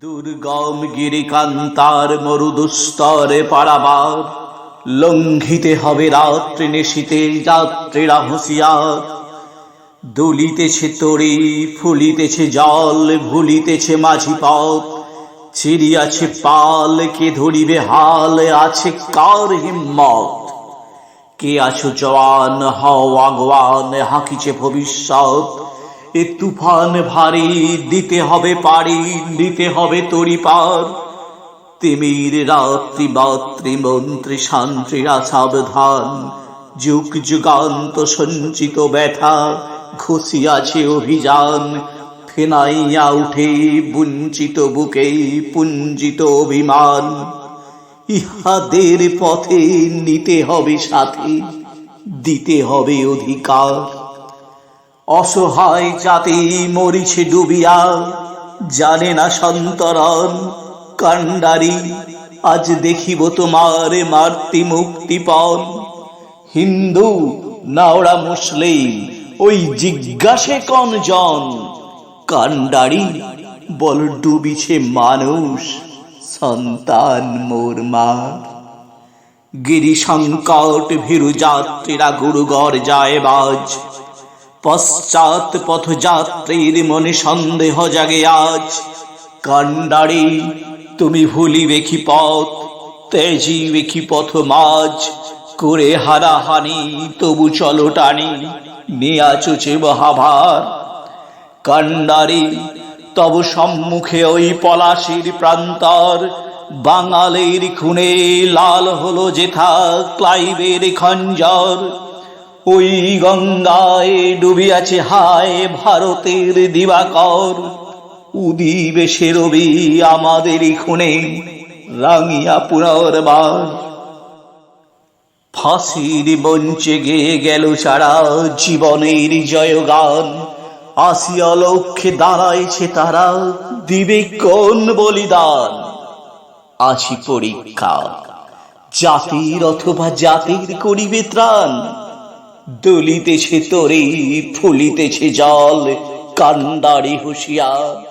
দুর্গম গিরিকান্তার মরুদুস্তরে পারাবার, লঙ্ঘিতে হবে রাত্রি নিশীতে যাত্রীরা হুঁশিয়ার। দুলিতেছে তরি, ফুলিতেছে জল, ভুলিতেছে মাঝি পথ, চিরিয়াছে পাল, কে ধরিবে হাল, আছে কার হিম্মত? কে আছো জওয়ান, হও আগুয়ান, হাঁকিছে ভবিষ্যৎ। এ তুফান ভারী, দিতে হবে পারি, দিতে হবে তরি পার। তিমির রাত্রি বাত্রি মন্ত্রী শান্ত্রীরা সাবধান, যুগ যুগান্ত সঞ্চিত ব্যথা ঘষিয়াছে অভিযান। ফেনাইয়া উঠে বঞ্চিত বুকে পুঞ্জিত অভিমান, ইহাদের পথে নিতে হবে সাথে, দিতে হবে অধিকার। অসহায় জাতি মরিছে ডুবিয়া, জানে না সন্তরণ। কান্ডারি, আজ দেখিব তোমার মার্তি মুক্তিপণ। হিন্দু না ওরা মুসলিম, ওই জিজ্ঞাসে কোন জন? কান্ডারি, বল ডুবিছে মানুষ, সন্তান মোর মা। গিরি সংকট ভীরু যাত্রীরা গুরুগড় যায় বাজ, পশ্চাৎ পথযাত্রীর মনে সন্দেহ জাগে আজ। কান্ডারি, তুমি ভুলিবে কি পথ, তেজিবে কি পথ মাঝ? করে হারাহানি তবু চলো টানি, নিয়া চুচে মহাভার। কান্ডারি, তব সম্মুখে ওই পলাশির প্রান্তর, বাঙালির খুনে লাল হলো যেথা ক্লাইভের খঞ্জর। ওই গঙ্গায় ডুবিয়াছে হায় ভারতের দিবাকর, উদিবে সে রবি আমাদেরই খুনে রাঙিয়া পুনর্বার। ফাঁসির মঞ্চে গেয়ে গেল সারা জীবনের জয়গান, আসিয়া লক্ষ্যে দাঁড়াইছে তারা, দিবে কোন বলিদান? আছি পরীক্ষা, জাতির অথবা জাতির করিবে ত্রাণ। দলিতেছে তরি, ফুলিতেছে জল, কান্ডারি হুঁশিয়ার।